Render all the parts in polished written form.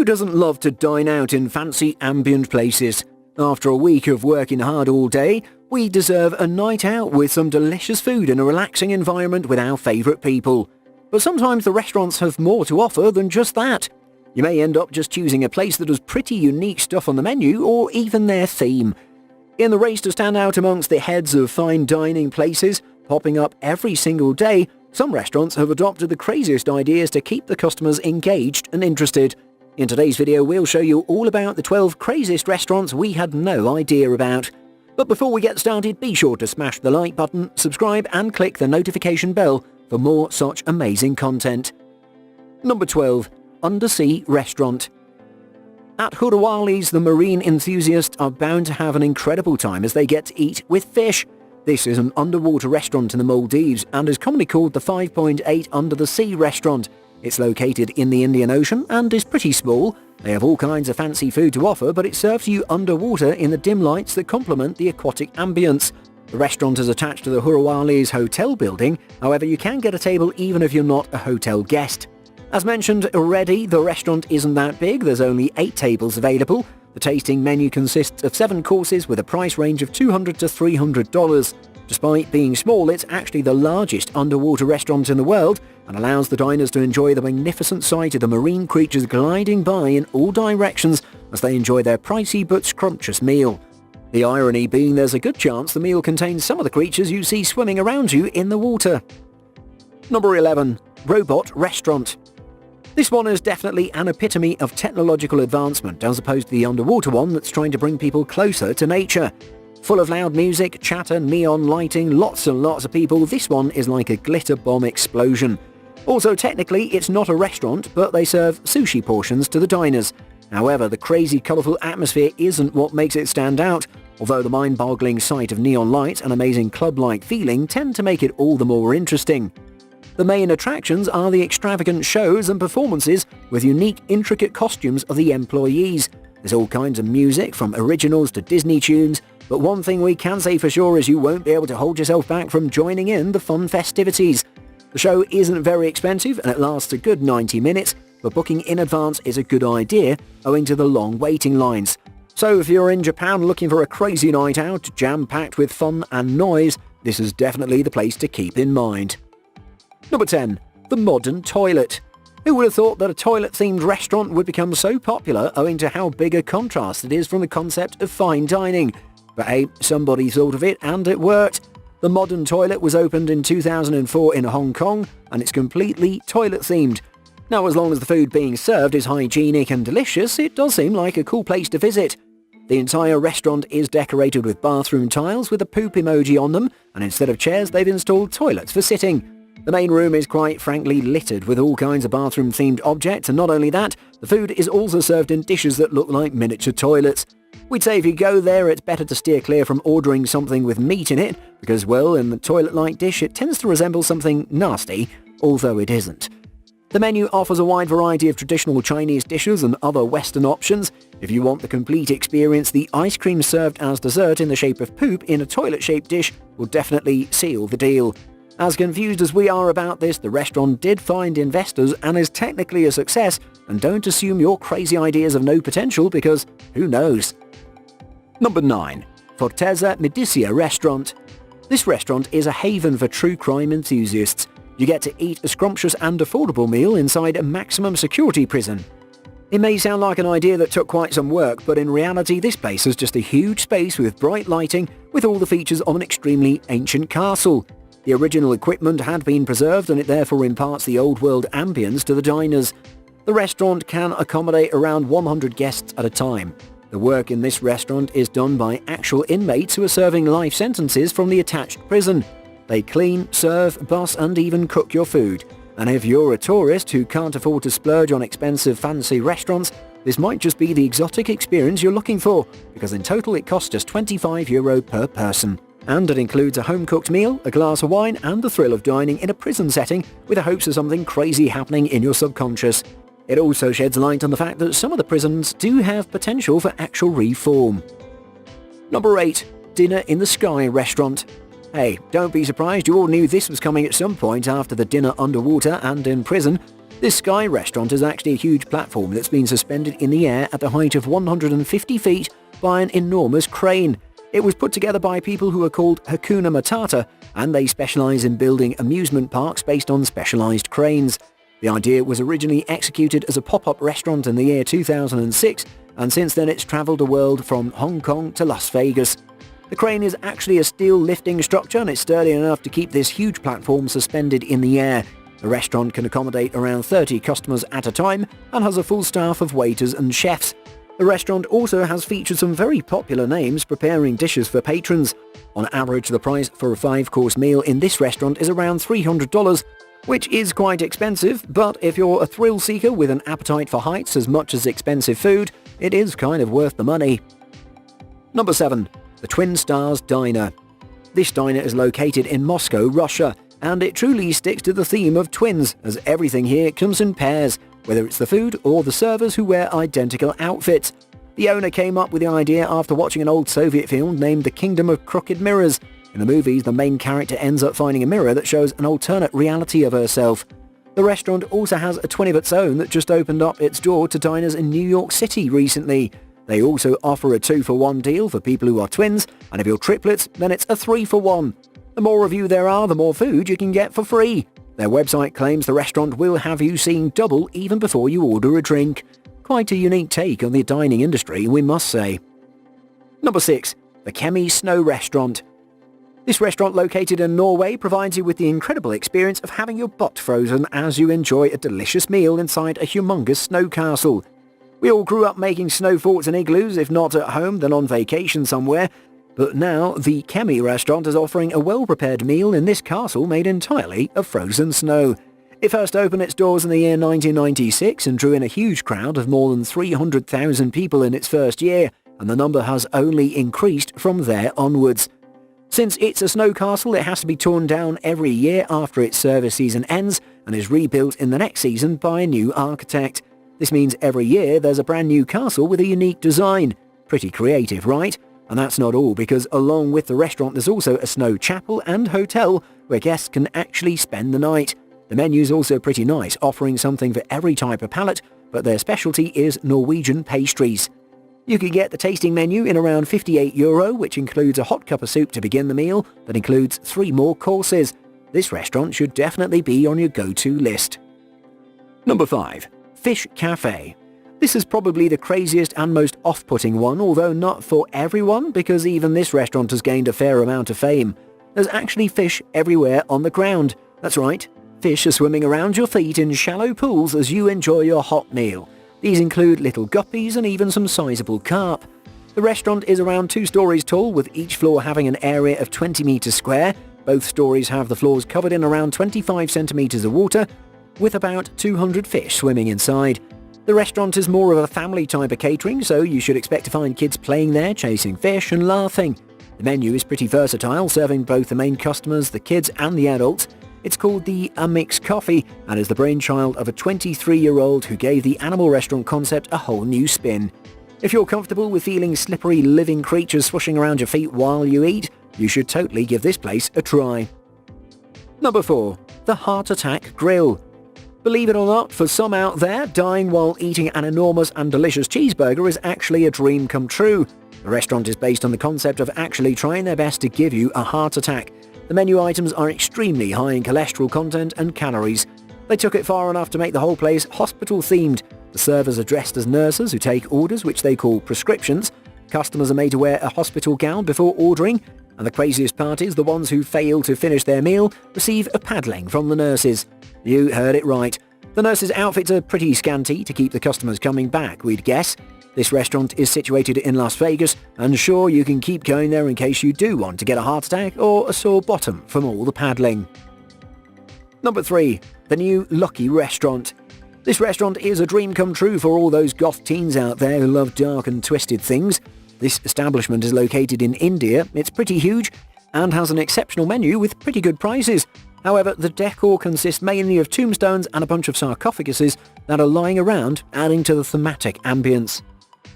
Who doesn't love to dine out in fancy ambient places? After a week of working hard all day, we deserve a night out with some delicious food in a relaxing environment with our favourite people. But sometimes the restaurants have more to offer than just that. You may end up just choosing a place that has pretty unique stuff on the menu or even their theme. In the race to stand out amongst the heads of fine dining places, popping up every single day, some restaurants have adopted the craziest ideas to keep the customers engaged and interested. In today's video, we'll show you all about the 12 craziest restaurants we had no idea about. But before we get started, be sure to smash the like button, subscribe and click the notification bell for more such amazing content. Number 12. Undersea Restaurant. At Hurawali's, the marine enthusiasts are bound to have an incredible time as they get to eat with fish. This is an underwater restaurant in the Maldives and is commonly called the 5.8 Under the Sea restaurant. It's located in the Indian Ocean and is pretty small. They have all kinds of fancy food to offer, but it's served to you underwater in the dim lights that complement the aquatic ambience. The restaurant is attached to the Hurawali's hotel building, however you can get a table even if you're not a hotel guest. As mentioned already, the restaurant isn't that big, there's only 8 tables available. The tasting menu consists of 7 courses with a price range of $200 to $300. Despite being small, it's actually the largest underwater restaurant in the world and allows the diners to enjoy the magnificent sight of the marine creatures gliding by in all directions as they enjoy their pricey but scrumptious meal. The irony being there's a good chance the meal contains some of the creatures you see swimming around you in the water. Number 11. Robot Restaurant. This one is definitely an epitome of technological advancement as opposed to the underwater one that's trying to bring people closer to nature. Full of loud music, chatter, neon lighting, lots and lots of people, this one is like a glitter bomb explosion. Also, technically, it's not a restaurant, but they serve sushi portions to the diners. However, the crazy colourful atmosphere isn't what makes it stand out, although the mind-boggling sight of neon lights and amazing club-like feeling tend to make it all the more interesting. The main attractions are the extravagant shows and performances with unique, intricate costumes of the employees. There's all kinds of music, from originals to Disney tunes, but one thing we can say for sure is you won't be able to hold yourself back from joining in the fun festivities. The show isn't very expensive and it lasts a good 90 minutes, but booking in advance is a good idea owing to the long waiting lines. So if you're in Japan looking for a crazy night out, jam-packed with fun and noise, this is definitely the place to keep in mind. Number 10. The Modern Toilet. Who would have thought that a toilet-themed restaurant would become so popular owing to how big a contrast it is from the concept of fine dining? But hey, somebody thought of it and it worked. The Modern Toilet was opened in 2004 in Hong Kong and it's completely toilet-themed. Now, as long as the food being served is hygienic and delicious, it does seem like a cool place to visit. The entire restaurant is decorated with bathroom tiles with a poop emoji on them, and instead of chairs they've installed toilets for sitting. The main room is quite frankly littered with all kinds of bathroom-themed objects, and not only that, the food is also served in dishes that look like miniature toilets. We'd say if you go there, it's better to steer clear from ordering something with meat in it, because, well, in the toilet-like dish it tends to resemble something nasty, although it isn't. The menu offers a wide variety of traditional Chinese dishes and other Western options. If you want the complete experience, the ice cream served as dessert in the shape of poop in a toilet-shaped dish will definitely seal the deal. As confused as we are about this, the restaurant did find investors and is technically a success, and don't assume your crazy ideas have no potential because who knows. Number 9. Fortezza Medicea Restaurant. This restaurant is a haven for true crime enthusiasts. You get to eat a scrumptious and affordable meal inside a maximum security prison. It may sound like an idea that took quite some work, but in reality this place is just a huge space with bright lighting with all the features of an extremely ancient castle. The original equipment had been preserved and it therefore imparts the old world ambience to the diners. The restaurant can accommodate around 100 guests at a time. The work in this restaurant is done by actual inmates who are serving life sentences from the attached prison. They clean, serve, bus and even cook your food. And if you're a tourist who can't afford to splurge on expensive fancy restaurants, this might just be the exotic experience you're looking for, because in total it costs just €25 per person. And it includes a home-cooked meal, a glass of wine and the thrill of dining in a prison setting with the hopes of something crazy happening in your subconscious. It also sheds light on the fact that some of the prisons do have potential for actual reform. Number 8. Dinner in the Sky Restaurant. Hey, don't be surprised, you all knew this was coming at some point after the dinner underwater and in prison. This Sky restaurant is actually a huge platform that's been suspended in the air at the height of 150 feet by an enormous crane. It was put together by people who are called Hakuna Matata, and they specialize in building amusement parks based on specialized cranes. The idea was originally executed as a pop-up restaurant in the year 2006, and since then it's traveled the world from Hong Kong to Las Vegas. The crane is actually a steel lifting structure, and it's sturdy enough to keep this huge platform suspended in the air. The restaurant can accommodate around 30 customers at a time and has a full staff of waiters and chefs. The restaurant also has featured some very popular names preparing dishes for patrons. On average, the price for a 5-course meal in this restaurant is around $300, which is quite expensive, but if you're a thrill seeker with an appetite for heights as much as expensive food, it is kind of worth the money. Number 7. The Twin Stars Diner. This diner is located in Moscow, Russia, and it truly sticks to the theme of twins, as everything here comes in pairs, whether it's the food or the servers who wear identical outfits. The owner came up with the idea after watching an old Soviet film named The Kingdom of Crooked Mirrors. In the movies, the main character ends up finding a mirror that shows an alternate reality of herself. The restaurant also has a twin of its own that just opened up its door to diners in New York City recently. They also offer a 2-for-1 deal for people who are twins, and if you're triplets, then it's a 3-for-1. The more of you there are, the more food you can get for free. Their website claims the restaurant will have you seeing double even before you order a drink. Quite a unique take on the dining industry, we must say. Number 6. The Kemi Snow Restaurant. This restaurant located in Norway provides you with the incredible experience of having your butt frozen as you enjoy a delicious meal inside a humongous snow castle. We all grew up making snow forts and igloos, if not at home then on vacation somewhere. But now, the Kemi restaurant is offering a well-prepared meal in this castle made entirely of frozen snow. It first opened its doors in the year 1996 and drew in a huge crowd of more than 300,000 people in its first year, and the number has only increased from there onwards. Since it's a snow castle, it has to be torn down every year after its service season ends and is rebuilt in the next season by a new architect. This means every year there's a brand new castle with a unique design. Pretty creative, right? And that's not all, because along with the restaurant there's also a snow chapel and hotel where guests can actually spend the night. The menu's also pretty nice, offering something for every type of palate, but their specialty is Norwegian pastries. You can get the tasting menu in around €58, which includes a hot cup of soup to begin the meal that includes 3 more courses. This restaurant should definitely be on your go-to list. Number 5. Fish Cafe. This is probably the craziest and most off-putting one, although not for everyone, because even this restaurant has gained a fair amount of fame. There's actually fish everywhere on the ground. That's right, fish are swimming around your feet in shallow pools as you enjoy your hot meal. These include little guppies and even some sizable carp. The restaurant is around 2 stories tall, with each floor having an area of 20 meters square. Both stories have the floors covered in around 25 centimeters of water, with about 200 fish swimming inside. The restaurant is more of a family type of catering, so you should expect to find kids playing there, chasing fish and laughing. The menu is pretty versatile, serving both the main customers, the kids and the adults. It's called the Amix Coffee and is the brainchild of a 23-year-old who gave the animal restaurant concept a whole new spin. If you're comfortable with feeling slippery living creatures swooshing around your feet while you eat, you should totally give this place a try. Number 4. The Heart Attack Grill. Believe it or not, for some out there, dying while eating an enormous and delicious cheeseburger is actually a dream come true. The restaurant is based on the concept of actually trying their best to give you a heart attack. The menu items are extremely high in cholesterol content and calories. They took it far enough to make the whole place hospital-themed. The servers are dressed as nurses who take orders, which they call prescriptions. Customers are made to wear a hospital gown before ordering. And the craziest part is the ones who fail to finish their meal receive a paddling from the nurses. You heard it right. The nurses' outfits are pretty scanty to keep the customers coming back, we'd guess. This restaurant is situated in Las Vegas, and sure, you can keep going there in case you do want to get a heart attack or a sore bottom from all the paddling. Number 3. The new Lucky Restaurant. This restaurant is a dream come true for all those goth teens out there who love dark and twisted things. This establishment is located in India, it's pretty huge, and has an exceptional menu with pretty good prices. However, the decor consists mainly of tombstones and a bunch of sarcophaguses that are lying around, adding to the thematic ambience.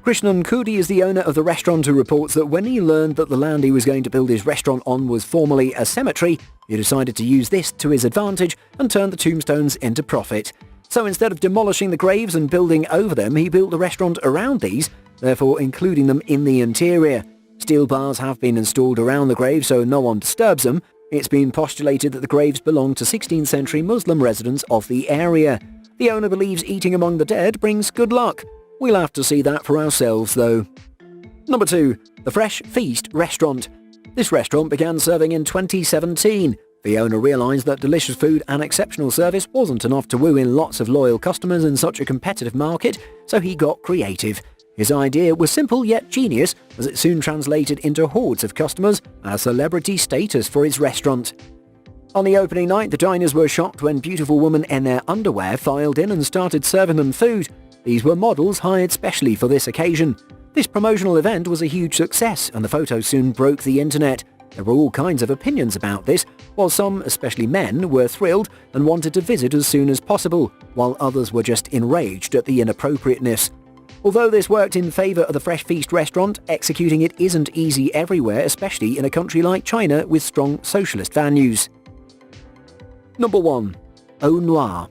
Krishnan Kudi is the owner of the restaurant, who reports that when he learned that the land he was going to build his restaurant on was formerly a cemetery, he decided to use this to his advantage and turn the tombstones into profit. So instead of demolishing the graves and building over them, he built the restaurant around these, therefore including them in the interior. Steel bars have been installed around the graves so no one disturbs them. It's been postulated that the graves belong to 16th century Muslim residents of the area. The owner believes eating among the dead brings good luck. We'll have to see that for ourselves though. Number 2. The Fresh Feast Restaurant. This restaurant began serving in 2017. The owner realised that delicious food and exceptional service wasn't enough to woo in lots of loyal customers in such a competitive market, so he got creative. His idea was simple yet genius, as it soon translated into hordes of customers as celebrity status for his restaurant. On the opening night, the diners were shocked when beautiful women in their underwear filed in and started serving them food. These were models hired specially for this occasion. This promotional event was a huge success, and the photos soon broke the internet. There were all kinds of opinions about this, while some, especially men, were thrilled and wanted to visit as soon as possible, while others were just enraged at the inappropriateness. Although this worked in favour of the Fresh Feast restaurant, executing it isn't easy everywhere, especially in a country like China with strong socialist values. Number 1. Au Noir.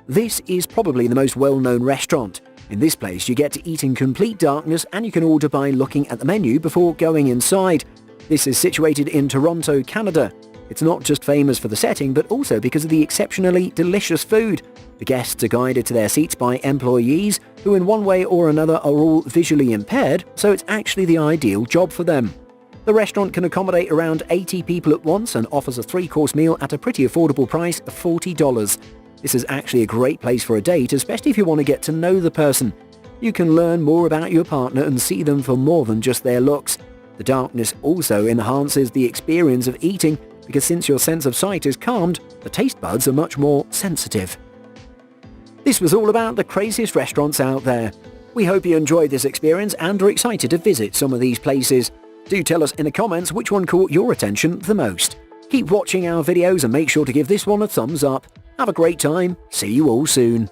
This is probably the most well-known restaurant. In this place you get to eat in complete darkness and you can order by looking at the menu before going inside. This is situated in Toronto, Canada. It's not just famous for the setting but also because of the exceptionally delicious food. The guests are guided to their seats by employees who in one way or another are all visually impaired, so it's actually the ideal job for them. The restaurant can accommodate around 80 people at once and offers a 3-course meal at a pretty affordable price of $40. This is actually a great place for a date, especially if you want to get to know the person. You can learn more about your partner and see them for more than just their looks. The darkness also enhances the experience of eating because since your sense of sight is calmed, the taste buds are much more sensitive. This was all about the craziest restaurants out there. We hope you enjoyed this experience and are excited to visit some of these places. Do tell us in the comments which one caught your attention the most. Keep watching our videos and make sure to give this one a thumbs up. Have a great time. See you all soon.